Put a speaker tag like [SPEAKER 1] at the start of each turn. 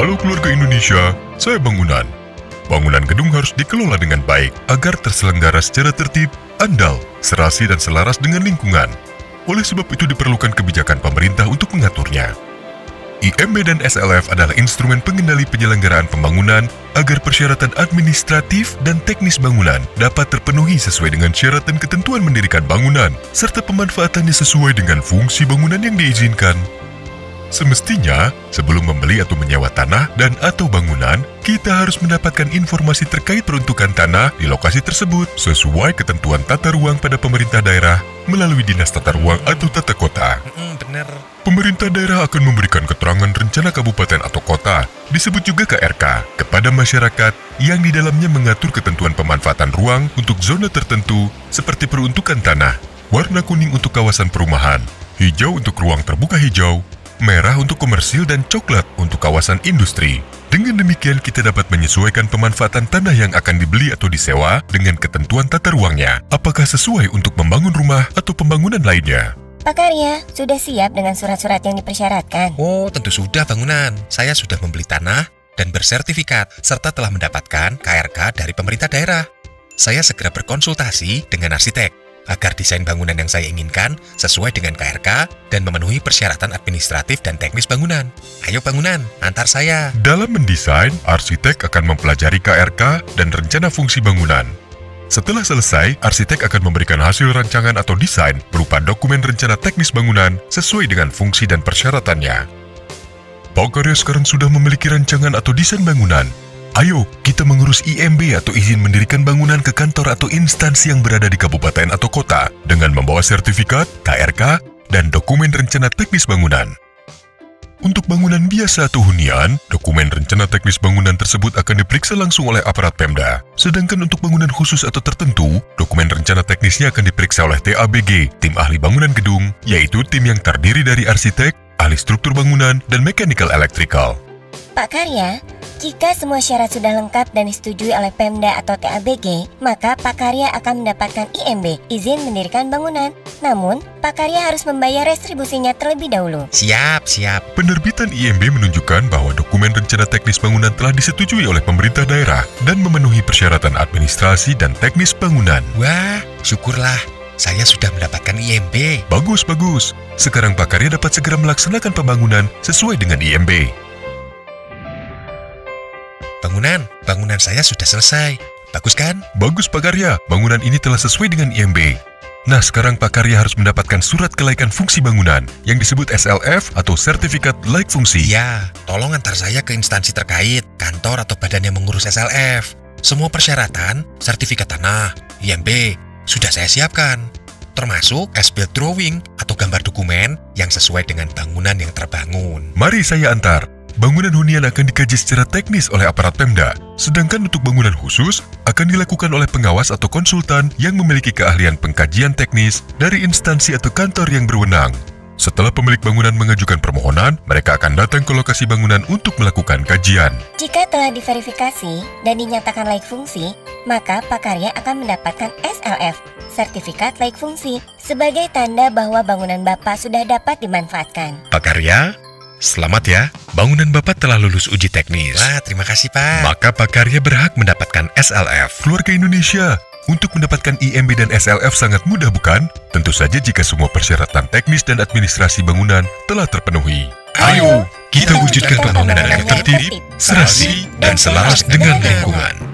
[SPEAKER 1] Halo keluarga Indonesia, saya Bangunan. Bangunan gedung harus dikelola dengan baik agar terselenggara secara tertib, andal, serasi dan selaras dengan lingkungan. Oleh sebab itu diperlukan kebijakan pemerintah untuk mengaturnya. IMB dan SLF adalah instrumen pengendali penyelenggaraan pembangunan agar persyaratan administratif dan teknis bangunan dapat terpenuhi sesuai dengan syarat dan ketentuan mendirikan bangunan, serta pemanfaatannya sesuai dengan fungsi bangunan yang diizinkan. Semestinya, sebelum membeli atau menyewa tanah dan atau bangunan, kita harus mendapatkan informasi terkait peruntukan tanah di lokasi tersebut sesuai ketentuan tata ruang pada pemerintah daerah melalui Dinas Tata Ruang atau Tata Kota.
[SPEAKER 2] Bener.
[SPEAKER 1] Pemerintah daerah akan memberikan keterangan rencana kabupaten atau kota, disebut juga KRK, kepada masyarakat yang di dalamnya mengatur ketentuan pemanfaatan ruang untuk zona tertentu seperti peruntukan tanah, warna kuning untuk kawasan perumahan, hijau untuk ruang terbuka hijau, merah untuk komersil dan coklat untuk kawasan industri. Dengan demikian kita dapat menyesuaikan pemanfaatan tanah yang akan dibeli atau disewa dengan ketentuan tata ruangnya, apakah sesuai untuk membangun rumah atau pembangunan lainnya.
[SPEAKER 3] Pak Karya, sudah siap dengan surat-surat yang dipersyaratkan?
[SPEAKER 2] Oh, tentu sudah Bangunan. Saya sudah membeli tanah dan bersertifikat, serta telah mendapatkan KRK dari pemerintah daerah. Saya segera berkonsultasi dengan arsitek, agar desain bangunan yang saya inginkan sesuai dengan KRK dan memenuhi persyaratan administratif dan teknis bangunan. Ayo Bangunan, antar saya.
[SPEAKER 1] Dalam mendesain, arsitek akan mempelajari KRK dan rencana fungsi bangunan. Setelah selesai, arsitek akan memberikan hasil rancangan atau desain berupa dokumen rencana teknis bangunan sesuai dengan fungsi dan persyaratannya. Pak Karya sekarang sudah memiliki rancangan atau desain bangunan. Ayo, kita mengurus IMB atau izin mendirikan bangunan ke kantor atau instansi yang berada di kabupaten atau kota dengan membawa sertifikat, KRK, dan dokumen rencana teknis bangunan. Untuk bangunan biasa atau hunian, dokumen rencana teknis bangunan tersebut akan diperiksa langsung oleh aparat Pemda. Sedangkan untuk bangunan khusus atau tertentu, dokumen rencana teknisnya akan diperiksa oleh TABG, tim ahli bangunan gedung, yaitu tim yang terdiri dari arsitek, ahli struktur bangunan, dan mechanical electrical.
[SPEAKER 3] Pak Karya, jika semua syarat sudah lengkap dan disetujui oleh Pemda atau TABG, maka Pak Karya akan mendapatkan IMB, izin mendirikan bangunan. Namun, Pak Karya harus membayar restribusinya terlebih dahulu.
[SPEAKER 2] Siap.
[SPEAKER 1] Penerbitan IMB menunjukkan bahwa dokumen rencana teknis bangunan telah disetujui oleh pemerintah daerah dan memenuhi persyaratan administrasi dan teknis bangunan.
[SPEAKER 2] Wah, syukurlah. Saya sudah mendapatkan IMB.
[SPEAKER 1] Bagus. Sekarang Pak Karya dapat segera melaksanakan pembangunan sesuai dengan IMB.
[SPEAKER 2] Bangunan saya sudah selesai. Bagus kan?
[SPEAKER 1] Bagus Pak Karya, bangunan ini telah sesuai dengan IMB. Nah, sekarang Pak Karya harus mendapatkan surat kelaikan fungsi bangunan yang disebut SLF atau Sertifikat Layak Fungsi.
[SPEAKER 2] Iya, tolong antar saya ke instansi terkait, kantor atau badan yang mengurus SLF. Semua persyaratan, sertifikat tanah, IMB, sudah saya siapkan. Termasuk as-built drawing atau gambar dokumen yang sesuai dengan bangunan yang terbangun.
[SPEAKER 1] Mari saya antar. Bangunan hunian akan dikaji secara teknis oleh aparat Pemda, sedangkan untuk bangunan khusus akan dilakukan oleh pengawas atau konsultan yang memiliki keahlian pengkajian teknis dari instansi atau kantor yang berwenang. Setelah pemilik bangunan mengajukan permohonan, mereka akan datang ke lokasi bangunan untuk melakukan kajian.
[SPEAKER 3] Jika telah diverifikasi dan dinyatakan layak fungsi, maka Pak Karya akan mendapatkan SLF, Sertifikat Layak Fungsi, sebagai tanda bahwa bangunan Bapak sudah dapat dimanfaatkan.
[SPEAKER 2] Pak Karya, selamat ya, bangunan Bapak telah lulus uji teknis. Wah, terima kasih Pak.
[SPEAKER 1] Maka Pak Karya berhak mendapatkan SLF. Keluarga Indonesia, untuk mendapatkan IMB dan SLF sangat mudah bukan? Tentu saja jika semua persyaratan teknis dan administrasi bangunan telah terpenuhi. Ayo, kita wujudkan pembangunan yang tertib, serasi, dan selaras dengan lingkungan.